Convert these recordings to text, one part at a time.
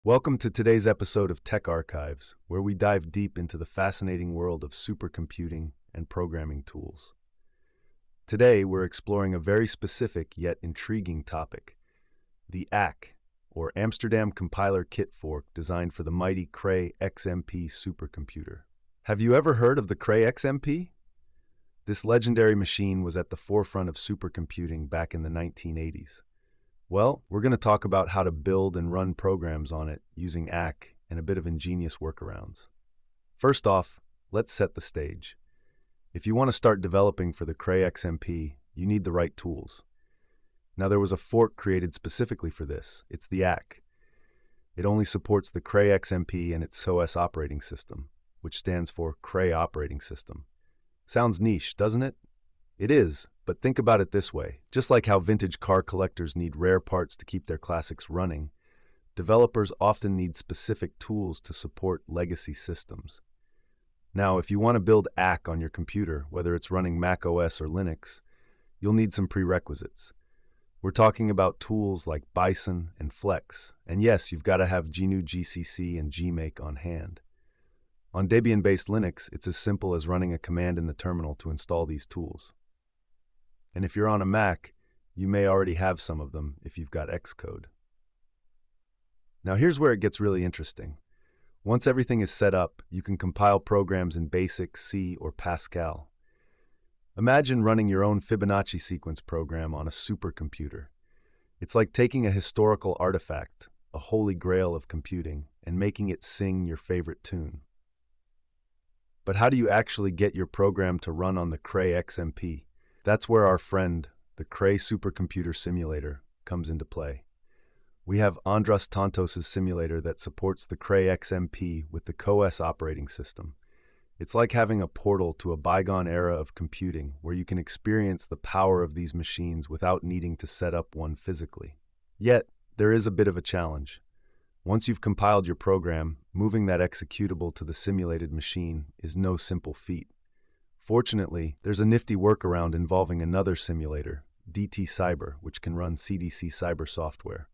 Welcome to today's episode of Tech Archives, where we dive deep into the fascinating world of supercomputing and programming tools. Today, we're exploring a very specific yet intriguing topic, the ACK, or Amsterdam Compiler Kit fork designed for the mighty Cray XMP supercomputer. Have you ever heard of the Cray XMP? This legendary machine was at the forefront of supercomputing back in the 1980s. Well, we're going to talk about how to build and run programs on it using ACK and a bit of ingenious workarounds. First off, let's set the stage. If you want to start developing for the Cray XMP, you need the right tools. Now, there was a fork created specifically for this. It's the ACK. It only supports the Cray XMP and its OS operating system, which stands for Cray Operating System. Sounds niche, doesn't it? It is, but think about it this way. Just like how vintage car collectors need rare parts to keep their classics running, developers often need specific tools to support legacy systems. Now, if you want to build ACK on your computer, whether it's running Mac OS or Linux, you'll need some prerequisites. We're talking about tools like Bison and Flex, and yes, you've got to have GNU GCC and GMake on hand. On Debian-based Linux, it's as simple as running a command in the terminal to install these tools. And if you're on a Mac, you may already have some of them if you've got Xcode. Now here's where it gets really interesting. Once everything is set up, you can compile programs in BASIC, C, or Pascal. Imagine running your own Fibonacci sequence program on a supercomputer. It's like taking a historical artifact, a holy grail of computing, and making it sing your favorite tune. But how do you actually get your program to run on the Cray XMP? That's where our friend, the Cray Supercomputer Simulator, comes into play. We have Andras Tontos' simulator that supports the Cray XMP with the CoOS operating system. It's like having a portal to a bygone era of computing where you can experience the power of these machines without needing to set up one physically. Yet, there is a bit of a challenge. Once you've compiled your program, moving that executable to the simulated machine is no simple feat. Fortunately, there's a nifty workaround involving another simulator, DT Cyber, which can run CDC Cyber software.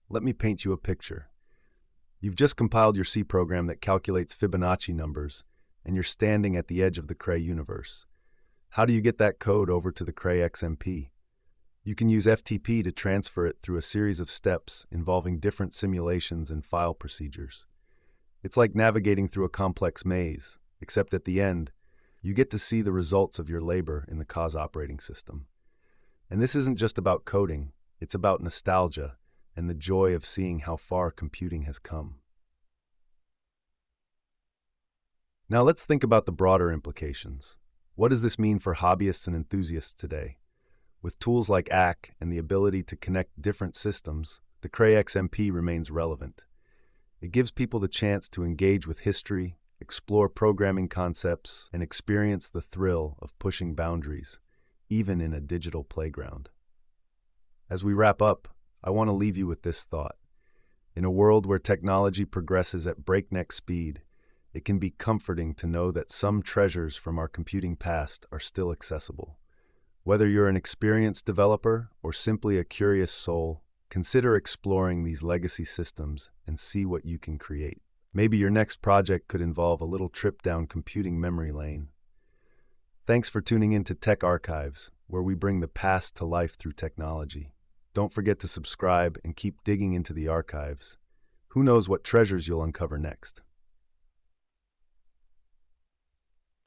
Let me paint you a picture. You've just compiled your C program that calculates Fibonacci numbers, and you're standing at the edge of the Cray universe. How do you get that code over to the Cray XMP? You can use FTP to transfer it through a series of steps involving different simulations and file procedures. It's like navigating through a complex maze, except at the end, you get to see the results of your labor in the COS operating system. And this isn't just about coding, it's about nostalgia and the joy of seeing how far computing has come. Now let's think about the broader implications. What does this mean for hobbyists and enthusiasts today? With tools like ACK and the ability to connect different systems, the Cray XMP remains relevant. It gives people the chance to engage with history, explore programming concepts, and experience the thrill of pushing boundaries, even in a digital playground. As we wrap up, I want to leave you with this thought. In a world where technology progresses at breakneck speed, it can be comforting to know that some treasures from our computing past are still accessible. Whether you're an experienced developer or simply a curious soul, consider exploring these legacy systems and see what you can create. Maybe your next project could involve a little trip down computing memory lane. Thanks for tuning in to Tech Archives, where we bring the past to life through technology. Don't forget to subscribe and keep digging into the archives. Who knows what treasures you'll uncover next?